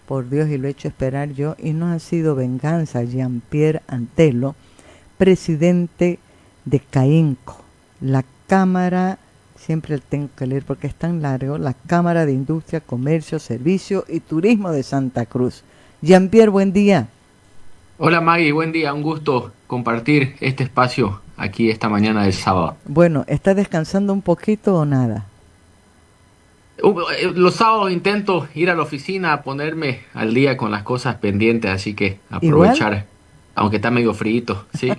por Dios, y lo he hecho esperar yo, y no ha sido venganza. Jean-Pierre Antelo, presidente de CAINCO, la Cámara, siempre tengo que leer porque es tan largo, la Cámara de Industria, Comercio, Servicio y Turismo de Santa Cruz. Jean-Pierre, buen día. Hola Maggie, buen día, un gusto compartir este espacio aquí esta mañana del sábado. Bueno, ¿está descansando un poquito o nada? Los sábados intento ir a la oficina a ponerme al día con las cosas pendientes, así que ¿Igual? aprovechar, aunque está medio frío, ¿sí?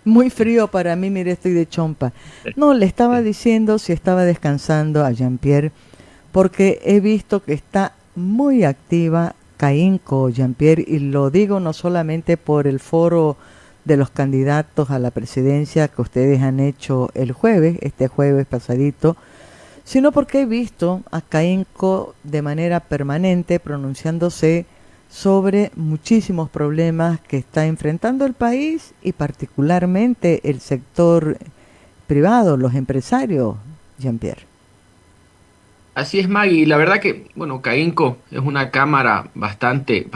Muy frío para mí, mire, estoy de chompa. No, le estaba diciendo si estaba descansando a Jean-Pierre, porque he visto que está muy activa Caínco, Jean-Pierre, y lo digo no solamente por el foro de los candidatos a la presidencia que ustedes han hecho el jueves, este jueves pasadito, sino porque he visto a Caínco de manera permanente pronunciándose sobre muchísimos problemas que está enfrentando el país y particularmente el sector privado, los empresarios, Jean-Pierre. Así es Maggie, la verdad que, bueno, CAINCO es una cámara bastante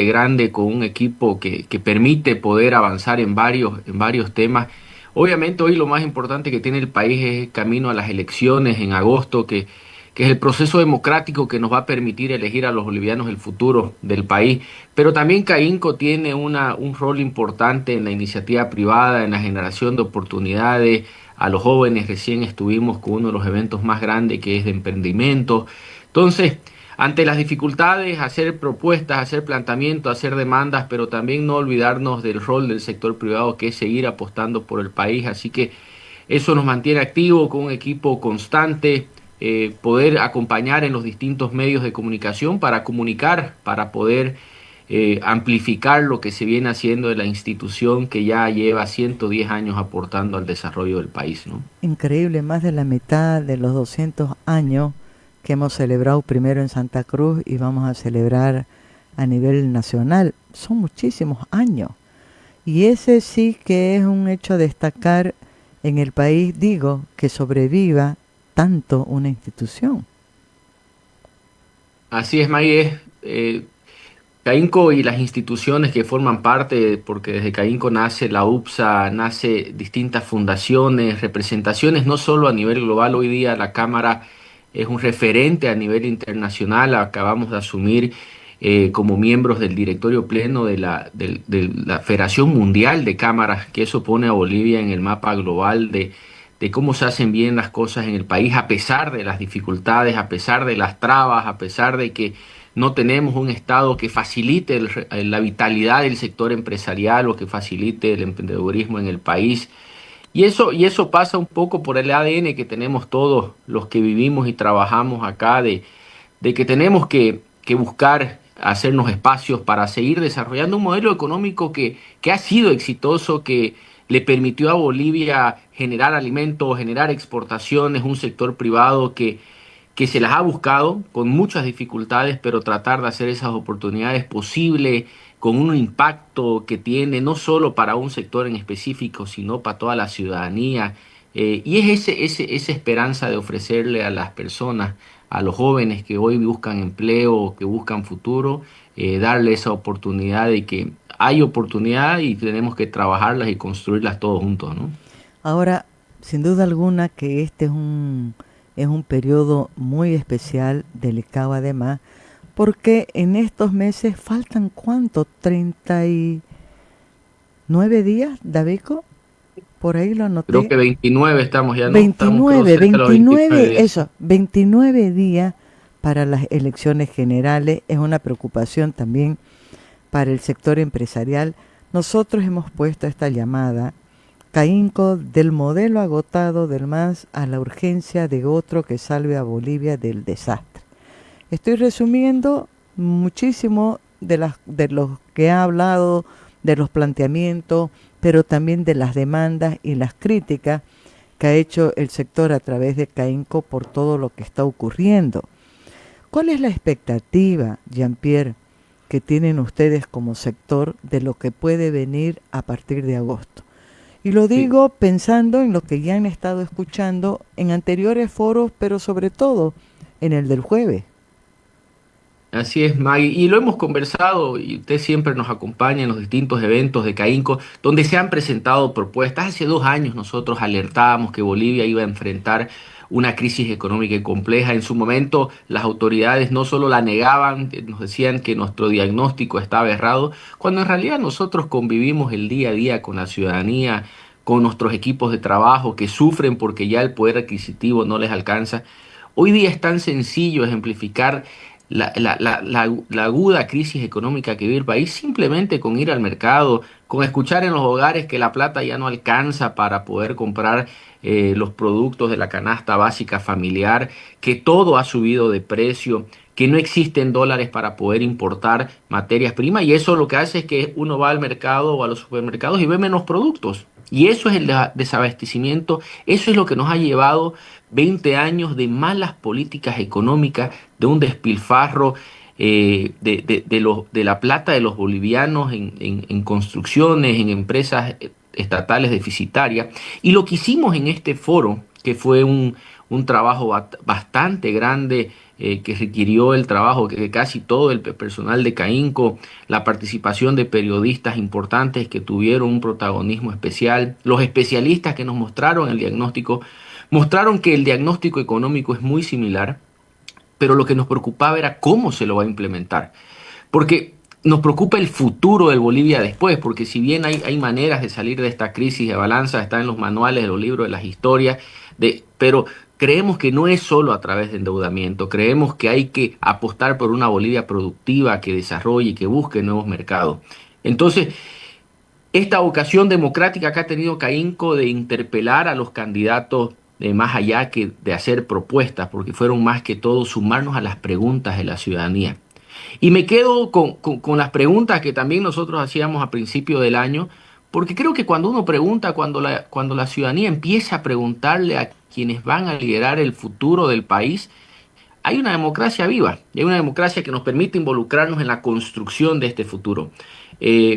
grande con un equipo que permite poder avanzar en varios temas. Obviamente hoy lo más importante que tiene el país es el camino a las elecciones en agosto, que es el proceso democrático que nos va a permitir elegir a los bolivianos el futuro del país. Pero también CAINCO tiene un rol importante en la iniciativa privada, en la generación de oportunidades a los jóvenes. Recién estuvimos con uno de los eventos más grandes que es de emprendimiento. Entonces, ante las dificultades, hacer propuestas, hacer planteamientos, hacer demandas, pero también no olvidarnos del rol del sector privado que es seguir apostando por el país. Así que eso nos mantiene activos con un equipo constante, poder acompañar en los distintos medios de comunicación para comunicar, para poder amplificar lo que se viene haciendo de la institución que ya lleva 110 años aportando al desarrollo del país, ¿no? Increíble, más de la mitad de los 200 años que hemos celebrado primero en Santa Cruz y vamos a celebrar a nivel nacional. Son muchísimos años. Y ese sí que es un hecho a destacar en el país, digo, que sobreviva tanto una institución. Así es, May, CAINCO y las instituciones que forman parte, porque desde CAINCO nace la UPSA, nace distintas fundaciones, representaciones, no solo a nivel global. Hoy día la Cámara es un referente a nivel internacional. Acabamos de asumir como miembros del directorio pleno de la Federación Mundial de Cámaras, que eso pone a Bolivia en el mapa global de cómo se hacen bien las cosas en el país, a pesar de las dificultades, a pesar de las trabas, a pesar de que no tenemos un Estado que facilite la vitalidad del sector empresarial o que facilite el emprendedurismo en el país. Y eso pasa un poco por el ADN que tenemos todos los que vivimos y trabajamos acá, de que tenemos que buscar hacernos espacios para seguir desarrollando un modelo económico que ha sido exitoso, que le permitió a Bolivia generar alimentos, generar exportaciones, un sector privado que se las ha buscado con muchas dificultades, pero tratar de hacer esas oportunidades posibles con un impacto que tiene no solo para un sector en específico, sino para toda la ciudadanía. Y es esa esperanza de ofrecerle a las personas, a los jóvenes que hoy buscan empleo, que buscan futuro, darle esa oportunidad de que hay oportunidad y tenemos que trabajarlas y construirlas todos juntos, ¿no? Ahora, sin duda alguna que es un periodo muy especial, delicado además, porque en estos meses faltan cuánto, 39 días, Davico, por ahí lo Creo anoté. que 29 estamos ya, ¿no? Estamos creo 29, cerca de los 29 29, días. eso, 29 días para las elecciones generales. Es una preocupación también para el sector empresarial. Nosotros hemos puesto esta llamada, CAINCO, del modelo agotado del MAS a la urgencia de otro que salve a Bolivia del desastre. Estoy resumiendo muchísimo de los que ha hablado, de los planteamientos, pero también de las demandas y las críticas que ha hecho el sector a través de CAINCO por todo lo que está ocurriendo. ¿Cuál es la expectativa, Jean-Pierre, que tienen ustedes como sector de lo que puede venir a partir de agosto? Y lo Sí. digo pensando en lo que ya han estado escuchando en anteriores foros, pero sobre todo en el del jueves. Así es, Maggie, y lo hemos conversado y usted siempre nos acompaña en los distintos eventos de CAINCO donde se han presentado propuestas. Hace 2 años nosotros alertábamos que Bolivia iba a enfrentar una crisis económica compleja. En su momento las autoridades no solo la negaban, nos decían que nuestro diagnóstico estaba errado, cuando en realidad nosotros convivimos el día a día con la ciudadanía, con nuestros equipos de trabajo que sufren porque ya el poder adquisitivo no les alcanza. Hoy día es tan sencillo ejemplificar la aguda crisis económica que vive el país simplemente con ir al mercado, con escuchar en los hogares que la plata ya no alcanza para poder comprar los productos de la canasta básica familiar, que todo ha subido de precio, que no existen dólares para poder importar materias primas y eso lo que hace es que uno va al mercado o a los supermercados y ve menos productos. Y eso es el desabastecimiento, eso es lo que nos ha llevado 20 años de malas políticas económicas, de un despilfarro de la plata de los bolivianos en construcciones, en empresas estatales deficitarias. Y lo que hicimos en este foro, que fue un trabajo bastante grande, que requirió el trabajo de casi todo el personal de CAINCO, la participación de periodistas importantes que tuvieron un protagonismo especial, los especialistas que nos mostraron el diagnóstico, mostraron que el diagnóstico económico es muy similar, pero lo que nos preocupaba era cómo se lo va a implementar. Porque nos preocupa el futuro del Bolivia después, porque si bien hay maneras de salir de esta crisis de balanza, está en los manuales, de los libros, de las historias, pero creemos que no es solo a través de endeudamiento, creemos que hay que apostar por una Bolivia productiva que desarrolle y que busque nuevos mercados. Entonces, esta vocación democrática que ha tenido CAINCO de interpelar a los candidatos más allá que de hacer propuestas, porque fueron más que todo sumarnos a las preguntas de la ciudadanía. Y me quedo con las preguntas que también nosotros hacíamos a principio del año, porque creo que cuando uno pregunta, cuando la ciudadanía empieza a preguntarle a quienes van a liderar el futuro del país, hay una democracia viva, y hay una democracia que nos permite involucrarnos en la construcción de este futuro.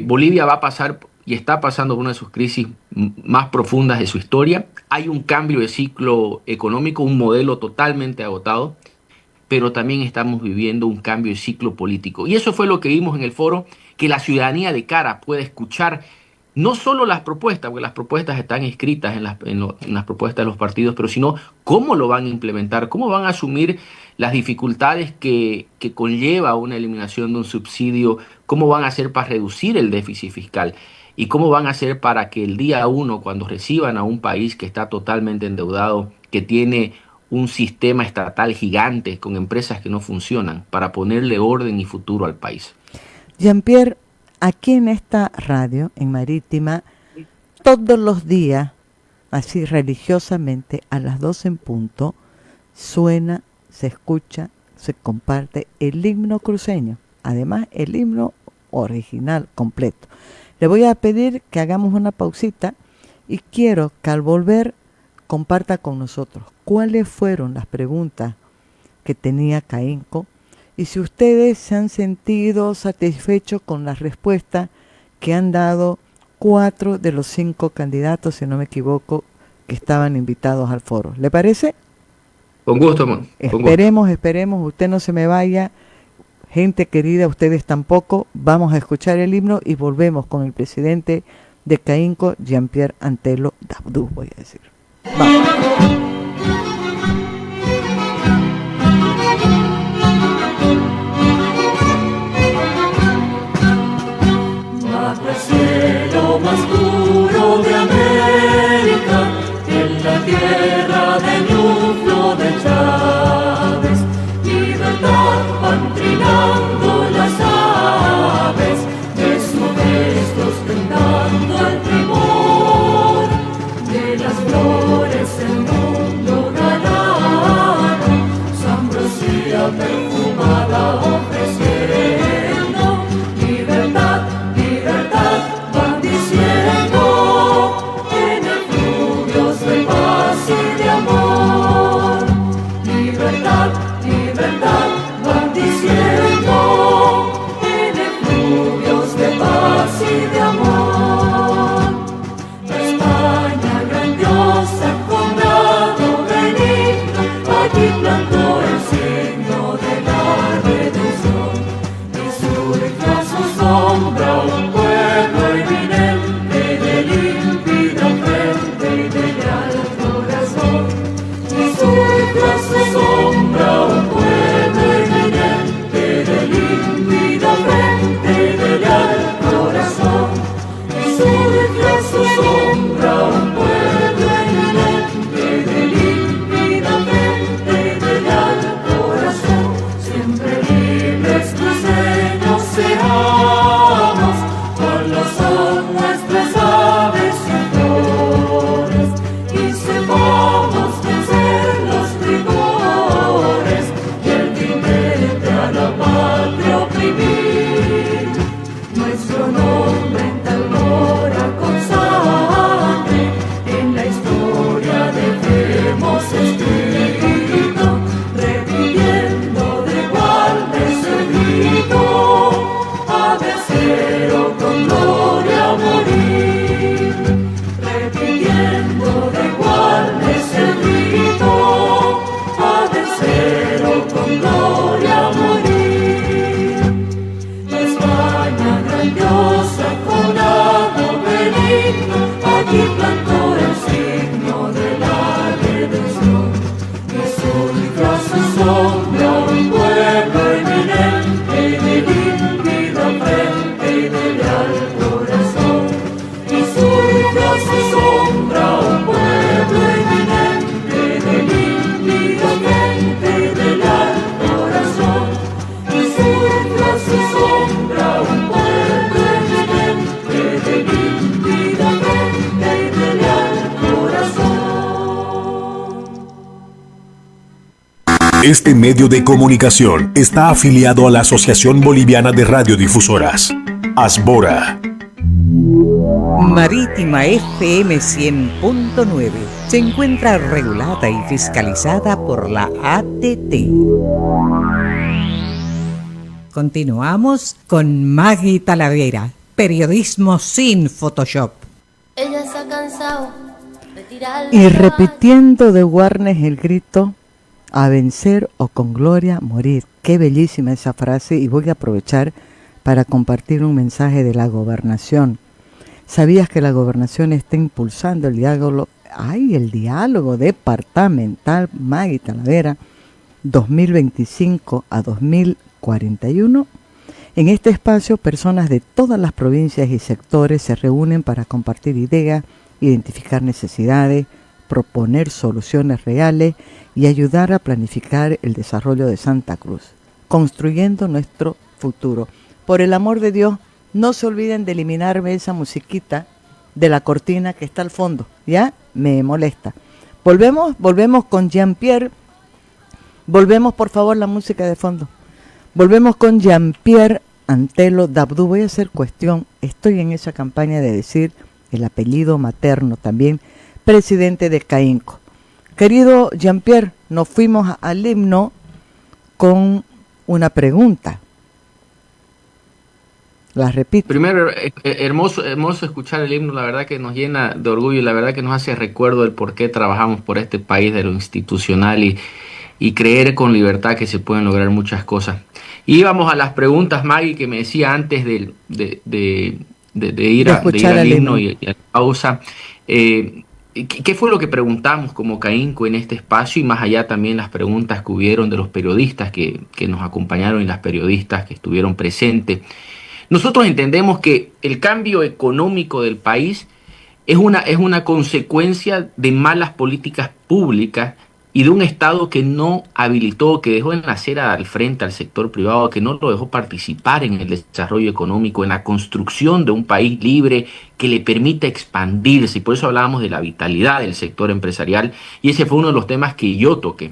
Bolivia va a pasar y está pasando por una de sus crisis más profundas de su historia. Hay un cambio de ciclo económico, un modelo totalmente agotado, pero también estamos viviendo un cambio de ciclo político. Y eso fue lo que vimos en el foro, que la ciudadanía de cara puede escuchar no solo las propuestas, porque las propuestas están escritas en las propuestas de los partidos, pero sino cómo lo van a implementar, cómo van a asumir las dificultades que conlleva una eliminación de un subsidio, cómo van a hacer para reducir el déficit fiscal y cómo van a hacer para que el día uno, cuando reciban a un país que está totalmente endeudado, que tiene un sistema estatal gigante con empresas que no funcionan, para ponerle orden y futuro al país. Jean-Pierre, aquí en esta radio, en Marítima, todos los días, así religiosamente, a las 12 en punto, suena, se escucha, se comparte el himno cruceño. Además, el himno original, completo. Le voy a pedir que hagamos una pausita y quiero que al volver comparta con nosotros cuáles fueron las preguntas que tenía CAINCO y si ustedes se han sentido satisfechos con las respuestas que han dado 4 de los 5 candidatos, si no me equivoco, que estaban invitados al foro. ¿Le parece? Con gusto, man. Esperemos, usted no se me vaya. Gente querida, ustedes tampoco. Vamos a escuchar el himno y volvemos con el presidente de CAINCO, Jean-Pierre Antelo Dabdú, voy a decir. Vamos. Bajo el cielo más puro de América, en la tierra de Ñuflo de Chávez, libertad van trinando las aves, de sus restos brindando el primor de las flores el mundo. sombra un pueblo eminente de límpida frente y de leal corazón. Y surge a su sombra un pueblo eminente de límpida frente y de leal corazón. Y surge a su sombra un pueblo eminente de límpida frente y de leal corazón. Siempre libres cruceños seamos, con lo son nuestras aves y flores, y sepamos vencer los rigores y el dinero a la patria oprimir. Nuestro nombre en tal mora con sangre, en la historia dejemos escrito, repitiendo de igual ese grito, a vencer con gloria morir. Repitiendo de igual ese grito, a vencer con gloria morir. España grandiosa con algo benigno, allí plantó el signo de la redención. Que surja su sombra un pueblo eminente de límpida frente y de leal corazón. Y surja su sombra un pueblo eminente de límpida frente y de leal corazón. Y surja su sombra un pueblo eminente de límpida frente y de leal corazón. Este medio de comunicación está afiliado a la Asociación Boliviana de Radiodifusoras, Asbora. Marítima FM 100.9 se encuentra regulada y fiscalizada por la ATT. Continuamos con Maggie Talavera, periodismo sin Photoshop. Ella se ha cansado de tirarle Y la repitiendo de Warnes el grito, a vencer o con gloria morir. Qué bellísima esa frase, y voy a aprovechar para compartir un mensaje de la gobernación. ¿Sabías que la gobernación está impulsando el diálogo departamental, Maggie Talavera, 2025 a 2041? En este espacio, personas de todas las provincias y sectores se reúnen para compartir ideas, identificar necesidades, proponer soluciones reales y ayudar a planificar el desarrollo de Santa Cruz, construyendo nuestro futuro. Por el amor de Dios, no se olviden de eliminarme esa musiquita de la cortina que está al fondo, ¿ya? Me molesta. Volvemos con Jean-Pierre. Volvemos, por favor, la música de fondo. Volvemos con Jean-Pierre Antelo Dabdú. Voy a hacer cuestión, estoy en esa campaña de decir el apellido materno también, presidente de Caínco. Querido Jean-Pierre, nos fuimos al himno con una pregunta. La repito. Primero, hermoso escuchar el himno, la verdad que nos llena de orgullo y la verdad que nos hace recuerdo del por qué trabajamos por este país, de lo institucional y creer con libertad que se pueden lograr muchas cosas. Y vamos a las preguntas, Maggie, que me decía antes de ir al himno y a la pausa. ¿Qué fue lo que preguntamos como Caínco en este espacio? Y más allá también las preguntas que hubieron de los periodistas que nos acompañaron y las periodistas que estuvieron presentes. Nosotros entendemos que el cambio económico del país es una consecuencia de malas políticas públicas y de un Estado que no habilitó, que dejó en la acera al frente al sector privado, que no lo dejó participar en el desarrollo económico, en la construcción de un país libre que le permita expandirse. Y por eso hablábamos de la vitalidad del sector empresarial, y ese fue uno de los temas que yo toqué.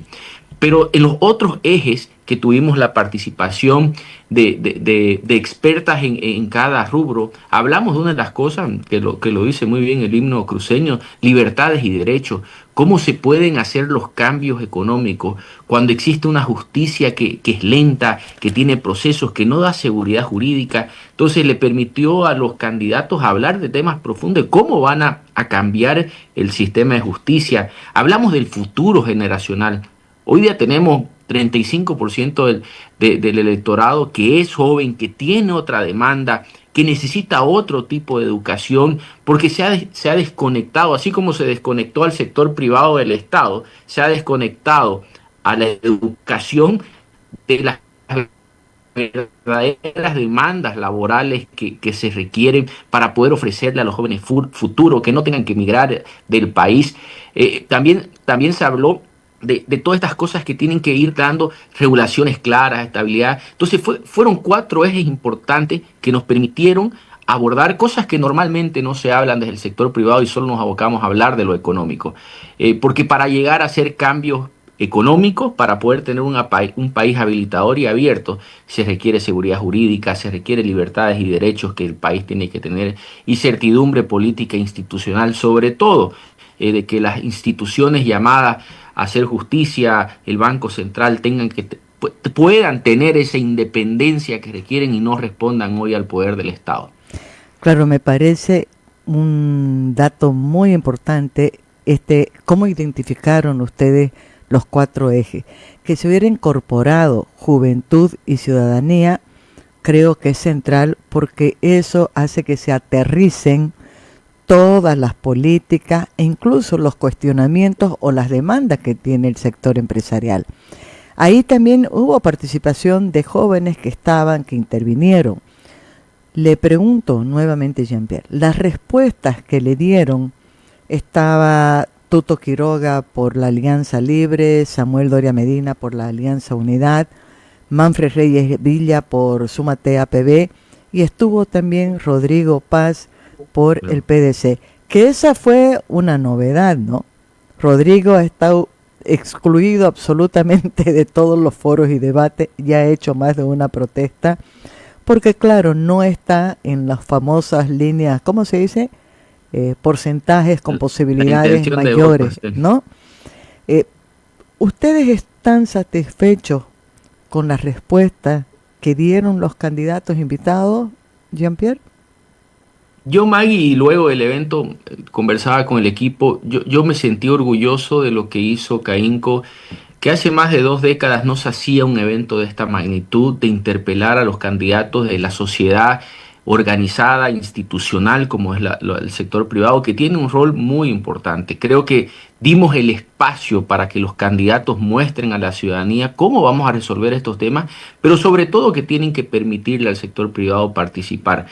Pero en los otros ejes que tuvimos la participación de expertas en cada rubro, hablamos de una de las cosas que lo dice muy bien el himno cruceño: libertades y derechos. ¿Cómo se pueden hacer los cambios económicos cuando existe una justicia que es lenta, que tiene procesos, que no da seguridad jurídica? Entonces le permitió a los candidatos hablar de temas profundos, cómo van a cambiar el sistema de justicia. Hablamos del futuro generacional. Hoy día tenemos 35% del electorado que es joven, que tiene otra demanda, que necesita otro tipo de educación, porque se ha desconectado, así como se desconectó al sector privado del Estado, se ha desconectado a la educación de las verdaderas demandas laborales que se requieren para poder ofrecerle a los jóvenes futuro, que no tengan que emigrar del país. También se habló de todas estas cosas que tienen que ir dando regulaciones claras, estabilidad. Entonces fueron 4 ejes importantes que nos permitieron abordar cosas que normalmente no se hablan desde el sector privado y solo nos abocamos a hablar de lo económico. Porque para llegar a hacer cambios económicos, para poder tener un país habilitador y abierto, se requiere seguridad jurídica, se requiere libertades y derechos que el país tiene que tener, y certidumbre política e institucional, sobre todo, de que las instituciones llamadas a hacer justicia, el Banco Central, puedan tener esa independencia que requieren y no respondan hoy al poder del Estado. Claro, me parece un dato muy importante, cómo identificaron ustedes los 4 ejes. Que se hubiera incorporado juventud y ciudadanía, creo que es central, porque eso hace que se aterricen todas las políticas e incluso los cuestionamientos o las demandas que tiene el sector empresarial. Ahí también hubo participación de jóvenes que intervinieron. Le pregunto nuevamente, Jean-Pierre, las respuestas que le dieron, estaba Tuto Quiroga por la Alianza Libre, Samuel Doria Medina por la Alianza Unidad, Manfred Reyes Villa por Súmate APB, y estuvo también Rodrigo Paz por el PDC, que esa fue una novedad, ¿no? Rodrigo ha estado excluido absolutamente de todos los foros y debates, ya ha hecho más de una protesta, porque claro, no está en las famosas líneas, ¿cómo se dice?, porcentajes con posibilidades mayores, ¿no? ¿Ustedes están satisfechos con las respuestas que dieron los candidatos invitados, Jean-Pierre? Yo, Maggie, y luego del evento conversaba con el equipo, yo me sentí orgulloso de lo que hizo CAINCO, que hace más de 2 décadas no se hacía un evento de esta magnitud, de interpelar a los candidatos de la sociedad organizada, institucional, como es el sector privado, que tiene un rol muy importante. Creo que dimos el espacio para que los candidatos muestren a la ciudadanía cómo vamos a resolver estos temas, pero sobre todo que tienen que permitirle al sector privado participar.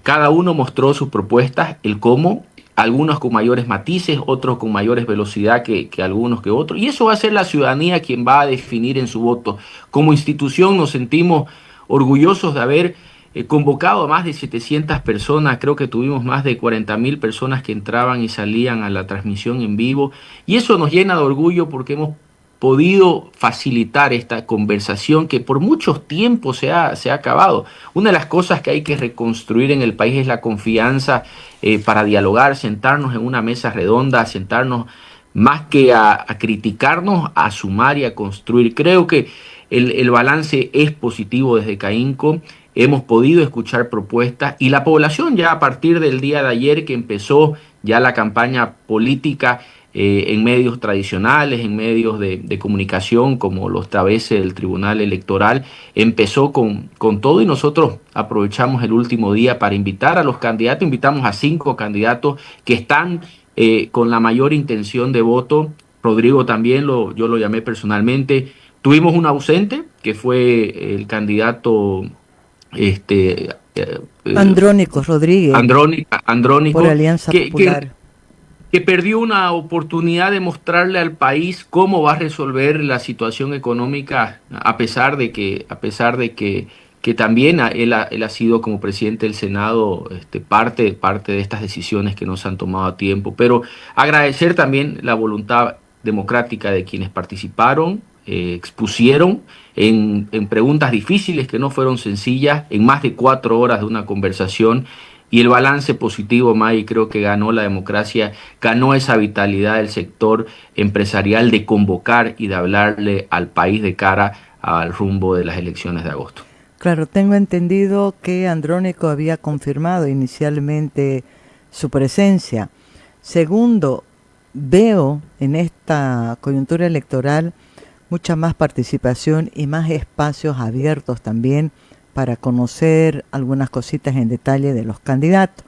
Cada uno mostró sus propuestas, el cómo, algunos con mayores matices, otros con mayores velocidad que algunos que otros, y eso va a ser la ciudadanía quien va a definir en su voto. Como institución nos sentimos orgullosos de haber convocado a más de 700 personas, creo que tuvimos más de 40.000 personas que entraban y salían a la transmisión en vivo, y eso nos llena de orgullo porque hemos podido facilitar esta conversación que por mucho tiempo se ha acabado. Una de las cosas que hay que reconstruir en el país es la confianza para dialogar, sentarnos en una mesa redonda, sentarnos más que a criticarnos, a sumar y a construir. Creo que el balance es positivo desde CAINCO. Hemos podido escuchar propuestas y la población ya a partir del día de ayer que empezó ya la campaña política en medios tradicionales, en medios de comunicación como lo establece el Tribunal Electoral, empezó con todo, y nosotros aprovechamos el último día para invitar a los candidatos. Invitamos a 5 candidatos que están con la mayor intención de voto. Rodrigo también, yo lo llamé personalmente. Tuvimos un ausente que fue el candidato Andrónico Rodríguez, Andrónico, por Alianza Popular, que perdió una oportunidad de mostrarle al país cómo va a resolver la situación económica, a pesar de que también él ha sido como presidente del Senado parte de estas decisiones que no se han tomado a tiempo. Pero agradecer también la voluntad democrática de quienes participaron, expusieron en preguntas difíciles que no fueron sencillas, en más de 4 horas de una conversación, y el balance positivo, May, creo que ganó la democracia, ganó esa vitalidad del sector empresarial de convocar y de hablarle al país de cara al rumbo de las elecciones de agosto. Claro, tengo entendido que Andrónico había confirmado inicialmente su presencia. Segundo, veo en esta coyuntura electoral mucha más participación y más espacios abiertos también para conocer algunas cositas en detalle de los candidatos.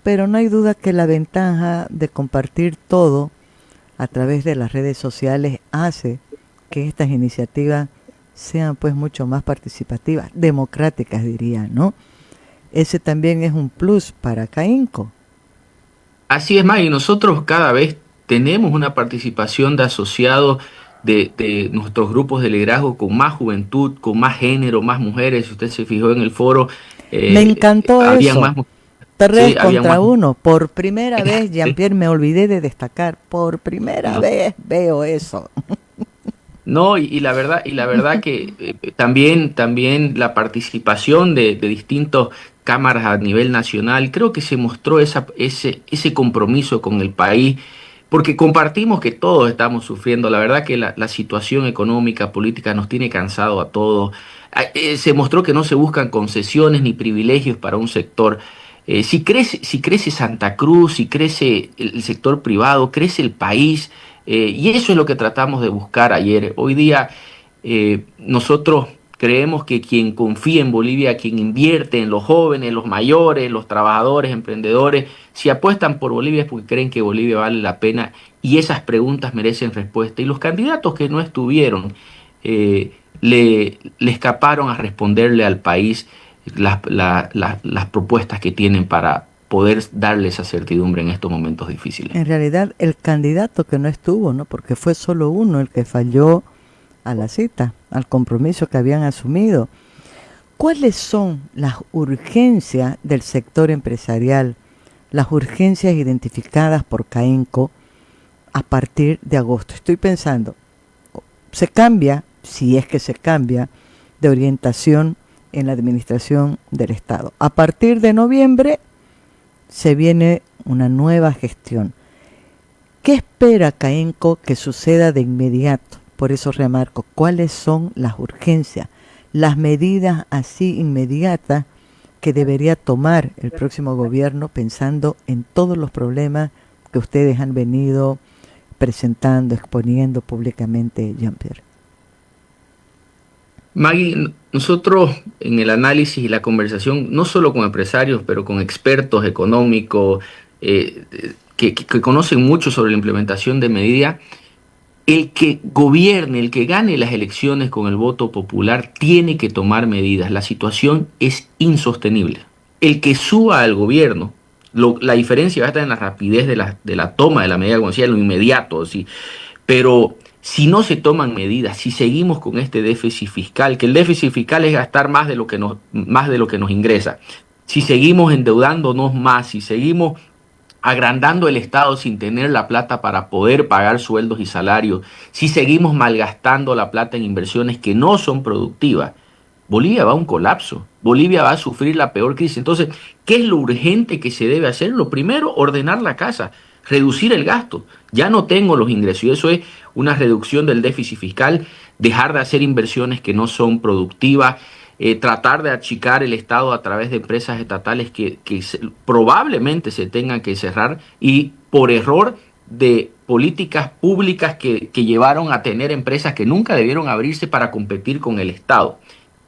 Pero no hay duda que la ventaja de compartir todo a través de las redes sociales hace que estas iniciativas sean pues mucho más participativas, democráticas diría, ¿no? Ese también es un plus para CAINCO. Así es, Maggie, nosotros cada vez tenemos una participación de asociados de nuestros grupos de liderazgo con más juventud, con más género, más mujeres. Si usted se fijó en el foro, Me encantó había eso. más. 3 contra 1. Por primera vez, Jean-Pierre, me olvidé de destacar. Por primera vez veo eso. No, y la verdad que también la participación de distintas cámaras a nivel nacional, creo que se mostró ese compromiso con el país, porque compartimos que todos estamos sufriendo. La verdad que la situación económica, política nos tiene cansado a todos. Se mostró que no se buscan concesiones ni privilegios para un sector. Si crece Santa Cruz, si crece el sector privado, crece el país. Y eso es lo que tratamos de buscar ayer. Hoy día nosotros creemos que quien confía en Bolivia, quien invierte en los jóvenes, los mayores, los trabajadores, emprendedores, si apuestan por Bolivia es porque creen que Bolivia vale la pena y esas preguntas merecen respuesta. Y los candidatos que no estuvieron le escaparon a responderle al país las propuestas que tienen para poder darle esa certidumbre en estos momentos difíciles. En realidad, el candidato que no estuvo, ¿no? Porque fue solo uno el que falló a la cita, al compromiso que habían asumido. ¿Cuáles son las urgencias del sector empresarial, las urgencias identificadas por CAINCO a partir de agosto? Estoy pensando, se cambia, si es que se cambia, de orientación en la administración del Estado. A partir de noviembre se viene una nueva gestión. ¿Qué espera CAINCO que suceda de inmediato? Por eso remarco, ¿cuáles son las urgencias, las medidas así inmediatas que debería tomar el próximo gobierno pensando en todos los problemas que ustedes han venido presentando, exponiendo públicamente, Jean-Pierre? Maggie, nosotros en el análisis y la conversación, no solo con empresarios, pero con expertos económicos que conocen mucho sobre la implementación de medidas, el que gobierne, el que gane las elecciones con el voto popular, tiene que tomar medidas. La situación es insostenible. El que suba al gobierno, la diferencia va a estar en la rapidez de la toma de la medida, como decía, lo inmediato, ¿sí? Pero si no se toman medidas, si seguimos con este déficit fiscal, que el déficit fiscal es gastar más de lo que nos ingresa, si seguimos endeudándonos más, si seguimos agrandando el Estado sin tener la plata para poder pagar sueldos y salarios, si seguimos malgastando la plata en inversiones que no son productivas, Bolivia va a un colapso, Bolivia va a sufrir la peor crisis. Entonces, ¿qué es lo urgente que se debe hacer? Lo primero, ordenar la casa, reducir el gasto. Ya no tengo los ingresos y eso es una reducción del déficit fiscal, dejar de hacer inversiones que no son productivas, tratar de achicar el Estado a través de empresas estatales que probablemente se tengan que cerrar y por error de políticas públicas que llevaron a tener empresas que nunca debieron abrirse para competir con el Estado.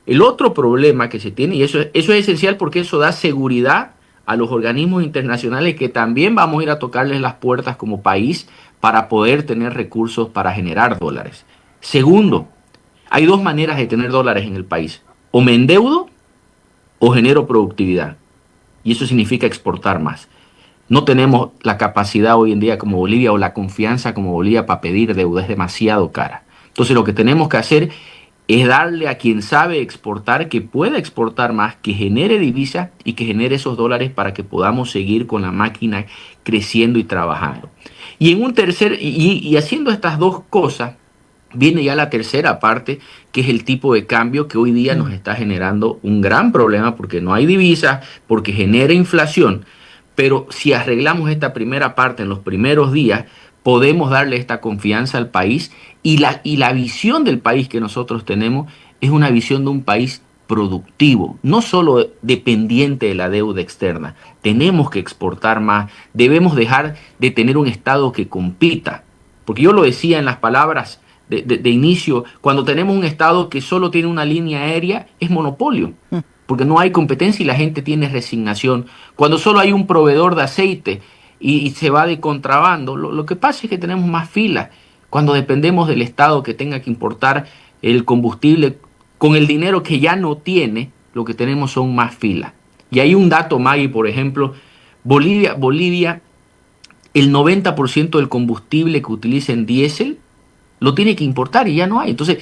El otro problema que se tiene, y eso es esencial porque eso da seguridad a los organismos internacionales que también vamos a ir a tocarles las puertas como país para poder tener recursos para generar dólares. Segundo, hay dos maneras de tener dólares en el país. O me endeudo o genero productividad. Y eso significa exportar más. No tenemos la capacidad hoy en día como Bolivia o la confianza como Bolivia para pedir deuda, es demasiado cara. Entonces lo que tenemos que hacer es darle a quien sabe exportar, que pueda exportar más, que genere divisas y que genere esos dólares para que podamos seguir con la máquina creciendo y trabajando. Y en un y haciendo estas dos cosas, viene ya la tercera parte, que es el tipo de cambio que hoy día nos está generando un gran problema porque no hay divisas, porque genera inflación. Pero si arreglamos esta primera parte en los primeros días, podemos darle esta confianza al país y la visión del país que nosotros tenemos es una visión de un país productivo, no solo dependiente de la deuda externa. Tenemos que exportar más, debemos dejar de tener un Estado que compita. Porque yo lo decía en las palabras de inicio, cuando tenemos un Estado que solo tiene una línea aérea, es monopolio, porque no hay competencia y la gente tiene resignación. Cuando solo hay un proveedor de aceite y se va de contrabando, lo que pasa es que tenemos más filas. Cuando dependemos del Estado que tenga que importar el combustible con el dinero que ya no tiene, lo que tenemos son más filas. Y hay un dato, Maggie, por ejemplo, Bolivia, el 90% del combustible que utiliza en diésel lo tiene que importar y ya no hay. Entonces,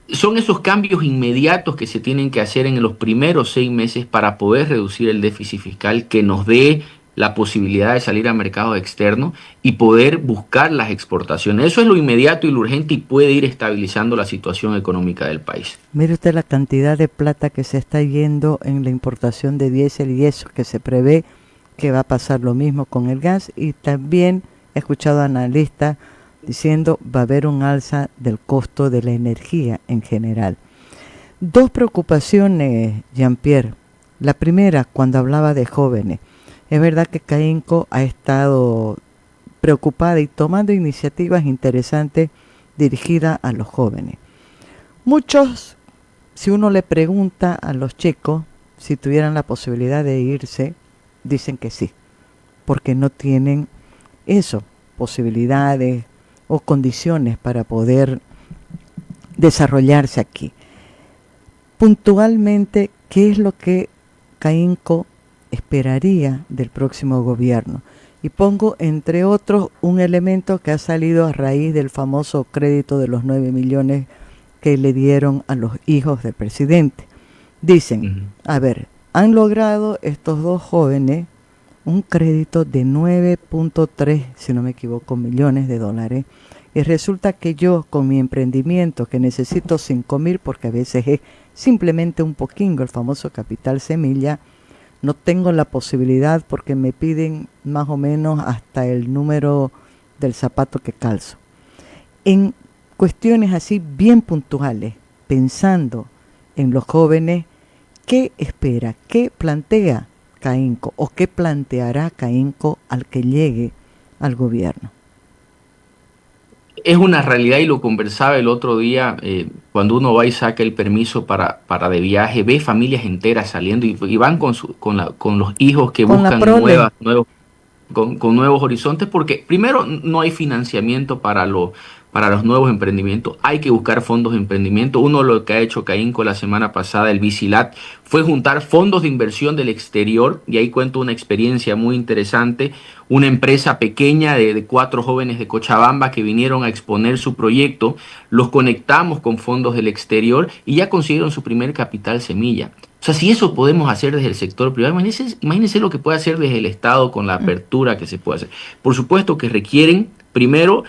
son esos cambios inmediatos que se tienen que hacer en los primeros 6 meses para poder reducir el déficit fiscal que nos dé la posibilidad de salir a mercados externos y poder buscar las exportaciones. Eso es lo inmediato y lo urgente y puede ir estabilizando la situación económica del país. Mire usted la cantidad de plata que se está yendo en la importación de diésel y eso, que se prevé que va a pasar lo mismo con el gas, y también he escuchado a analistas diciendo va a haber un alza del costo de la energía en general. Dos preocupaciones, Jean-Pierre. La primera, cuando hablaba de jóvenes. Es verdad que CAINCO ha estado preocupada y tomando iniciativas interesantes dirigidas a los jóvenes. Muchos, si uno le pregunta a los chicos si tuvieran la posibilidad de irse, dicen que sí, porque no tienen eso, posibilidades o condiciones para poder desarrollarse aquí. Puntualmente, ¿qué es lo que CAINCO esperaría del próximo gobierno? Y pongo entre otros un elemento que ha salido a raíz del famoso crédito de los 9 millones que le dieron a los hijos del presidente. Dicen, a ver, han logrado estos dos jóvenes un crédito de 9.3, si no me equivoco, millones de dólares. Y resulta que yo, con mi emprendimiento, que necesito 5.000, porque a veces es simplemente un poquinho, el famoso capital semilla, no tengo la posibilidad porque me piden más o menos hasta el número del zapato que calzo. En cuestiones así bien puntuales, pensando en los jóvenes, ¿qué espera? ¿Qué plantea CAINCO o qué planteará CAINCO al que llegue al gobierno? Es una realidad y lo conversaba el otro día, cuando uno va y saca el permiso para de viaje, ve familias enteras saliendo y van con los hijos que Con buscan con nuevos horizontes, porque primero no hay financiamiento para los nuevos emprendimientos, hay que buscar fondos de emprendimiento. Uno de lo que ha hecho CAINCO la semana pasada, el Bicilat, fue juntar fondos de inversión del exterior, y ahí cuento una experiencia muy interesante. Una empresa pequeña de 4 jóvenes de Cochabamba que vinieron a exponer su proyecto, los conectamos con fondos del exterior y ya consiguieron su primer capital semilla. O sea, si eso podemos hacer desde el sector privado, imagínense lo que puede hacer desde el Estado con la apertura que se puede hacer. Por supuesto que requieren, primero,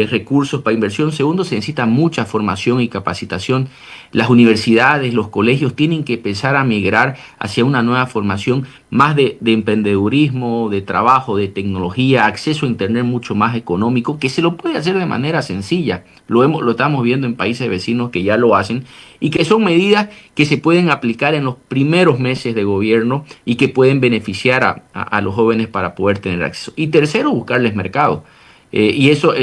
recursos para inversión. Segundo, se necesita mucha formación y capacitación. Las universidades, los colegios tienen que empezar a migrar hacia una nueva formación más de emprendedurismo, de trabajo, de tecnología, acceso a internet mucho más económico, que se lo puede hacer de manera sencilla. Lo estamos viendo en países vecinos que ya lo hacen y que son medidas que se pueden aplicar en los primeros meses de gobierno y que pueden beneficiar a los jóvenes para poder tener acceso. Y tercero, buscarles mercado. Y eso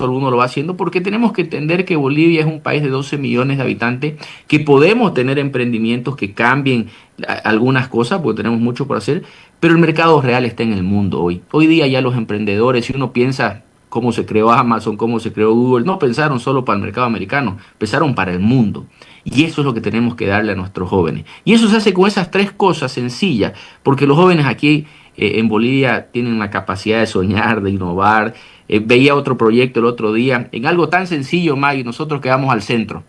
uno lo va haciendo porque tenemos que entender que Bolivia es un país de 12 millones de habitantes, que podemos tener emprendimientos que cambien algunas cosas, porque tenemos mucho por hacer, pero el mercado real está en el mundo hoy. Hoy día ya los emprendedores, si uno piensa cómo se creó Amazon, cómo se creó Google, no pensaron solo para el mercado americano, pensaron para el mundo. Y eso es lo que tenemos que darle a nuestros jóvenes. Y eso se hace con esas 3 cosas sencillas, porque los jóvenes aquí en Bolivia tienen la capacidad de soñar, de innovar. Veía otro proyecto el otro día, en algo tan sencillo, Maggie, nosotros quedamos al centro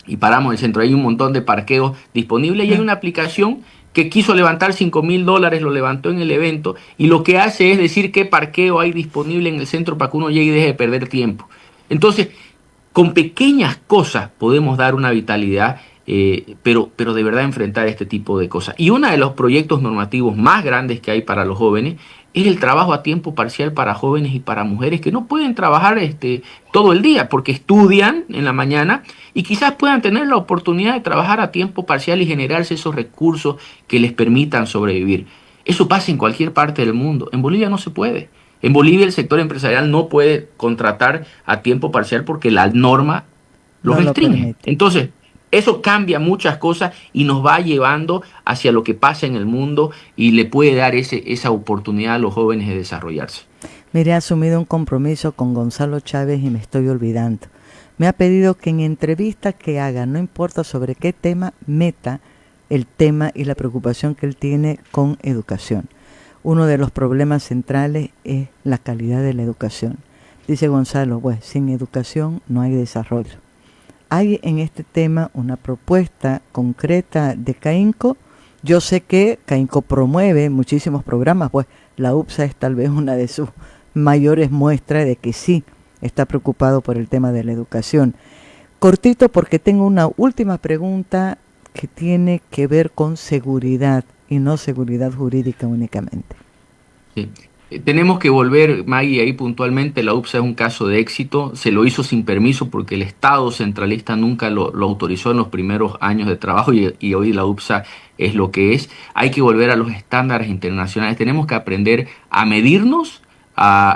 y paramos en el centro, hay un montón de parqueos disponibles y hay una aplicación que quiso levantar $5,000, lo levantó en el evento y lo que hace es decir qué parqueo hay disponible en el centro para que uno llegue y deje de perder tiempo. Entonces, con pequeñas cosas podemos dar una vitalidad, pero de verdad enfrentar este tipo de cosas. Y uno de los proyectos normativos más grandes que hay para los jóvenes es el trabajo a tiempo parcial para jóvenes y para mujeres que no pueden trabajar todo el día porque estudian en la mañana y quizás puedan tener la oportunidad de trabajar a tiempo parcial y generarse esos recursos que les permitan sobrevivir. Eso pasa en cualquier parte del mundo. En Bolivia no se puede. En Bolivia el sector empresarial no puede contratar a tiempo parcial porque la norma lo No lo restringe. permite. Entonces, eso cambia muchas cosas y nos va llevando hacia lo que pasa en el mundo y le puede dar esa oportunidad a los jóvenes de desarrollarse. Mire, he asumido un compromiso con Gonzalo Chávez y me estoy olvidando. Me ha pedido que en entrevista que haga, no importa sobre qué tema, meta el tema y la preocupación que él tiene con educación. Uno de los problemas centrales es la calidad de la educación. Dice Gonzalo, pues sin educación no hay desarrollo. Hay en este tema una propuesta concreta de CAINCO. Yo sé que CAINCO promueve muchísimos programas, pues la UPSA es tal vez una de sus mayores muestras de que sí está preocupado por el tema de la educación. Cortito, porque tengo una última pregunta que tiene que ver con seguridad y no seguridad jurídica únicamente. Sí. Tenemos que volver, Maggie, ahí puntualmente, la UPSA es un caso de éxito, se lo hizo sin permiso porque el Estado centralista nunca lo autorizó en los primeros años de trabajo y hoy la UPSA es lo que es. Hay que volver a los estándares internacionales, tenemos que aprender a medirnos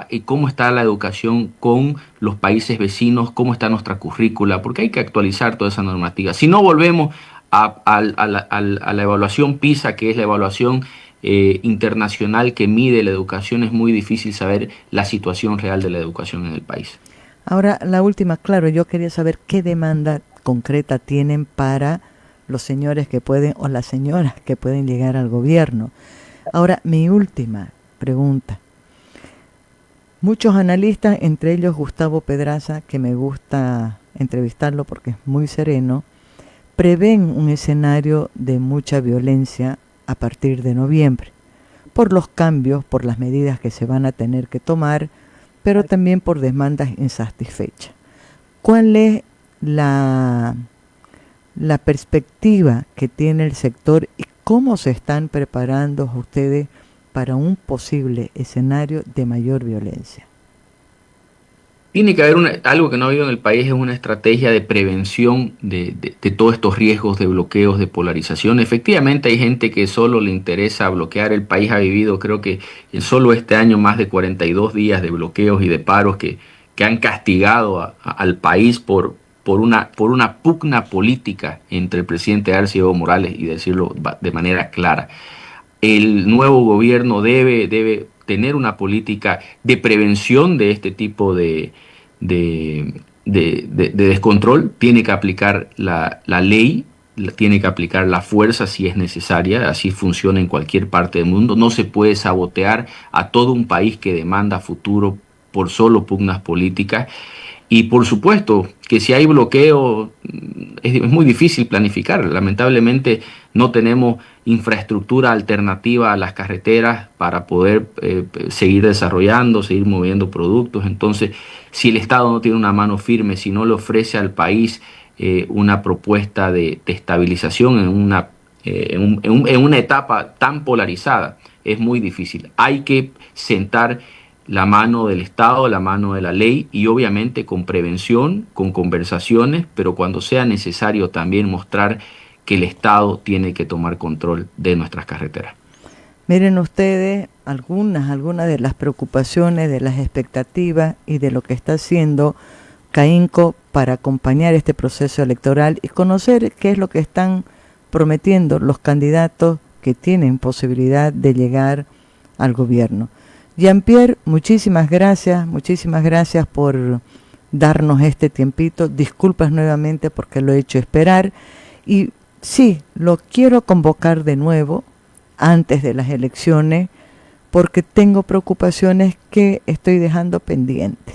y cómo está la educación con los países vecinos, cómo está nuestra currícula, porque hay que actualizar toda esa normativa. Si no volvemos a la evaluación PISA, que es la evaluación internacional que mide la educación, es muy difícil saber la situación real de la educación en el país. Ahora, la última, claro, yo quería saber qué demanda concreta tienen para los señores que pueden, o las señoras que pueden llegar al gobierno. Ahora, mi última pregunta. Muchos analistas, entre ellos Gustavo Pedraza, que me gusta entrevistarlo porque es muy sereno, prevén un escenario de mucha violencia a partir de noviembre, por los cambios, por las medidas que se van a tener que tomar, pero también por demandas insatisfechas. ¿Cuál es la perspectiva que tiene el sector y cómo se están preparando ustedes para un posible escenario de mayor violencia? Tiene que haber algo que no ha habido en el país, es una estrategia de prevención de todos estos riesgos de bloqueos, de polarización. Efectivamente hay gente que solo le interesa bloquear. El país ha vivido, creo que en solo este año, más de 42 días de bloqueos y de paros que han castigado al país por una pugna política entre el presidente Arce y Evo Morales, y decirlo de manera clara. El nuevo gobierno debe tener una política de prevención de este tipo de descontrol. Tiene que aplicar la ley, tiene que aplicar la fuerza si es necesaria. Así funciona en cualquier parte del mundo. No se puede sabotear a todo un país que demanda futuro por solo pugnas políticas. Y por supuesto que si hay bloqueo es muy difícil planificar. Lamentablemente no tenemos infraestructura alternativa a las carreteras para poder seguir desarrollando, seguir moviendo productos. Entonces, si el Estado no tiene una mano firme, si no le ofrece al país una propuesta de estabilización en una etapa tan polarizada, es muy difícil. Hay que sentar la mano del Estado, la mano de la ley, y obviamente con prevención, con conversaciones, pero cuando sea necesario también mostrar que el Estado tiene que tomar control de nuestras carreteras. Miren ustedes algunas de las preocupaciones, de las expectativas y de lo que está haciendo CAINCO para acompañar este proceso electoral y conocer qué es lo que están prometiendo los candidatos que tienen posibilidad de llegar al gobierno. Jean-Pierre, muchísimas gracias por darnos este tiempito. Disculpas nuevamente porque lo he hecho esperar. Y sí, lo quiero convocar de nuevo antes de las elecciones porque tengo preocupaciones que estoy dejando pendientes.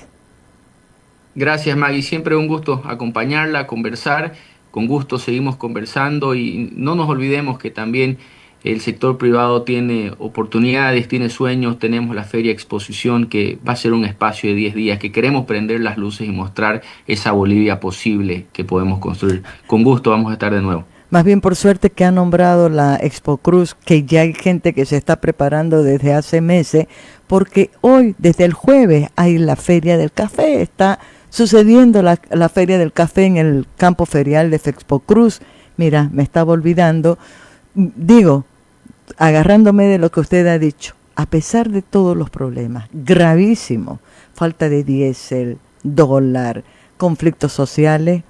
Gracias, Maggie. Siempre un gusto acompañarla, conversar. Con gusto seguimos conversando y no nos olvidemos que también el sector privado tiene oportunidades, tiene sueños. Tenemos la Feria Exposición, que va a ser un espacio de 10 días, que queremos prender las luces y mostrar esa Bolivia posible que podemos construir. Con gusto vamos a estar de nuevo. Más bien por suerte que ha nombrado la Expo Cruz, que ya hay gente que se está preparando desde hace meses, porque hoy, desde el jueves, hay la Feria del Café. Está sucediendo la Feria del Café en el campo ferial de Expo Cruz. Mira, me estaba olvidando. Digo, agarrándome de lo que usted ha dicho, a pesar de todos los problemas gravísimos, falta de diésel, dólar, conflictos sociales,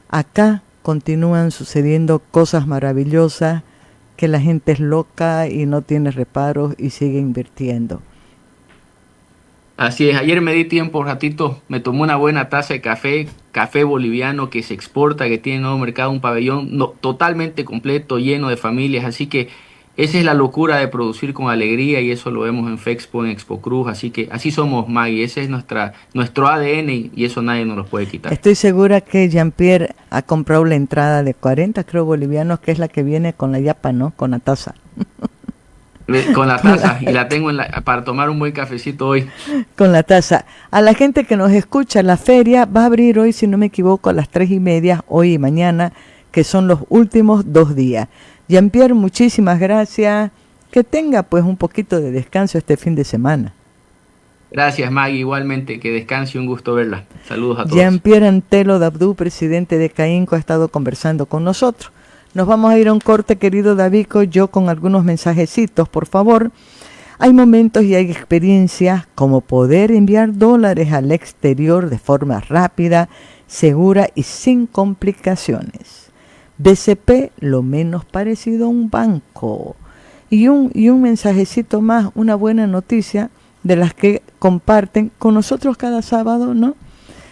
acá continúan sucediendo cosas maravillosas, que la gente es loca y no tiene reparos y sigue invirtiendo. Así es, ayer me di tiempo un ratito, me tomé una buena taza de café boliviano que se exporta, que tiene nuevo mercado, un pabellón totalmente completo, lleno de familias, así que esa es la locura de producir con alegría y eso lo vemos en Fexpo, en Expo Cruz, así que así somos, Maggie, ese es nuestro ADN y eso nadie nos lo puede quitar. Estoy segura que Jean-Pierre ha comprado la entrada de 40, creo, bolivianos, que es la que viene con la yapa, ¿no? Con la taza. Con la taza, y la tengo para tomar un buen cafecito hoy. Con la taza. A la gente que nos escucha, la feria va a abrir hoy, si no me equivoco, a las 3:30, hoy y mañana, que son los últimos 2 días. Jean-Pierre, muchísimas gracias. Que tenga pues un poquito de descanso este fin de semana. Gracias, Maggie, igualmente, que descanse, un gusto verla. Saludos a todos. Jean-Pierre Antelo Dabdú, presidente de CAINCO, ha estado conversando con nosotros. Nos vamos a ir a un corte, querido Davico, yo con algunos mensajecitos, por favor. Hay momentos y hay experiencias como poder enviar dólares al exterior de forma rápida, segura y sin complicaciones. BCP, lo menos parecido a un banco. Y un mensajecito más, una buena noticia de las que comparten con nosotros cada sábado, ¿no?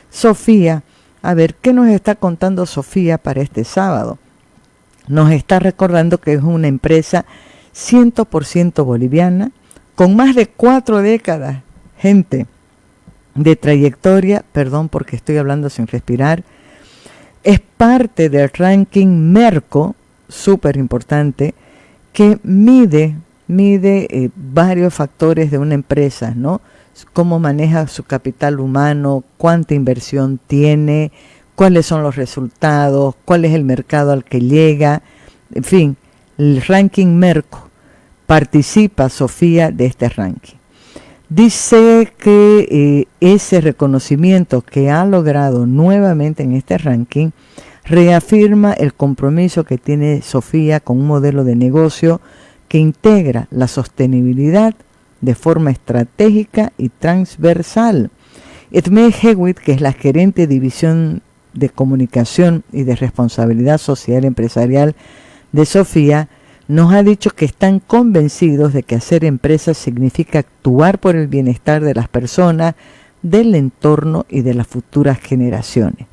Sofía, a ver, ¿qué nos está contando Sofía para este sábado? Nos está recordando que es una empresa 100% boliviana, con más de 4 décadas, gente, de trayectoria, perdón porque estoy hablando sin respirar, es parte del ranking Merco, súper importante, que mide varios factores de una empresa, ¿no? Cómo maneja su capital humano, cuánta inversión tiene, cuáles son los resultados, cuál es el mercado al que llega, en fin, el ranking Merco. Participa Sofía de este ranking. Dice que ese reconocimiento que ha logrado nuevamente en este ranking reafirma el compromiso que tiene Sofía con un modelo de negocio que integra la sostenibilidad de forma estratégica y transversal. Edme Hewitt, que es la gerente de división de comunicación y de responsabilidad social empresarial de Sofía, nos ha dicho que están convencidos de que hacer empresas significa actuar por el bienestar de las personas, del entorno y de las futuras generaciones.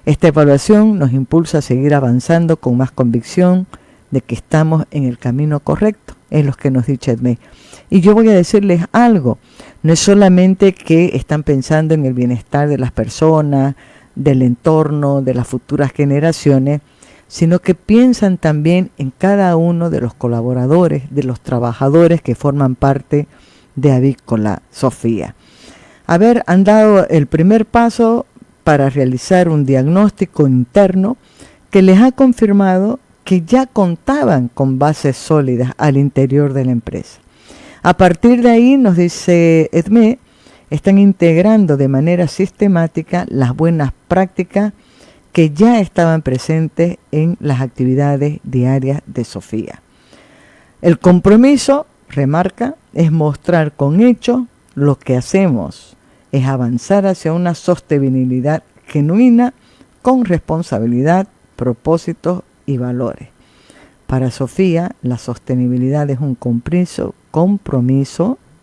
Esta evaluación nos impulsa a seguir avanzando con más convicción de que estamos en el camino correcto, es lo que nos dice Edme. Y yo voy a decirles algo, no es solamente que están pensando en el bienestar de las personas, del entorno, de las futuras generaciones, sino que piensan también en cada uno de los colaboradores, de los trabajadores que forman parte de Avícola Sofía. Han dado el primer paso para realizar un diagnóstico interno que les ha confirmado que ya contaban con bases sólidas al interior de la empresa. A partir de ahí, nos dice Edme, están integrando de manera sistemática las buenas prácticas que ya estaban presentes en las actividades diarias de Sofía. El compromiso, remarca, es mostrar con hechos lo que hacemos, es avanzar hacia una sostenibilidad genuina con responsabilidad, propósitos y valores. Para Sofía, la sostenibilidad es un compromiso,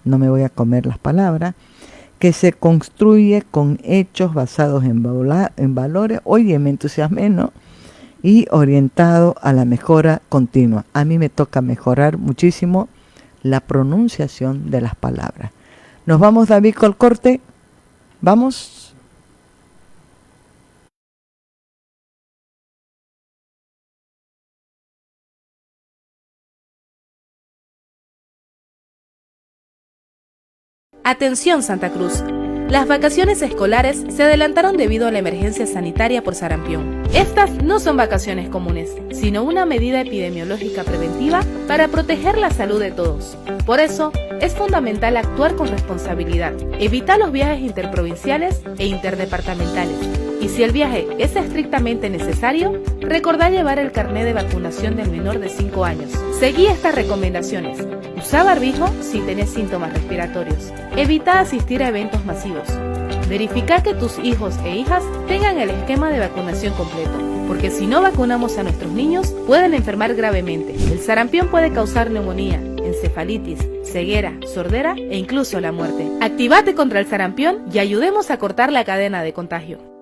no me voy a comer las palabras, que se construye con hechos basados en valores, oye, me entusiasmé, ¿no? Y orientado a la mejora continua. A mí me toca mejorar muchísimo la pronunciación de las palabras. Nos vamos, David, al corte. ¿Vamos? Atención Santa Cruz. Las vacaciones escolares se adelantaron debido a la emergencia sanitaria por sarampión. Estas no son vacaciones comunes, sino una medida epidemiológica preventiva para proteger la salud de todos. Por eso, es fundamental actuar con responsabilidad. Evita los viajes interprovinciales e interdepartamentales. Y si el viaje es estrictamente necesario, recordá llevar el carné de vacunación del menor de 5 años. Seguí estas recomendaciones. Usa barbijo si tenés síntomas respiratorios. Evita asistir a eventos masivos. Verifica que tus hijos e hijas tengan el esquema de vacunación completo, porque si no vacunamos a nuestros niños, pueden enfermar gravemente. El sarampión puede causar neumonía, encefalitis, ceguera, sordera e incluso la muerte. Activate contra el sarampión y ayudemos a cortar la cadena de contagio.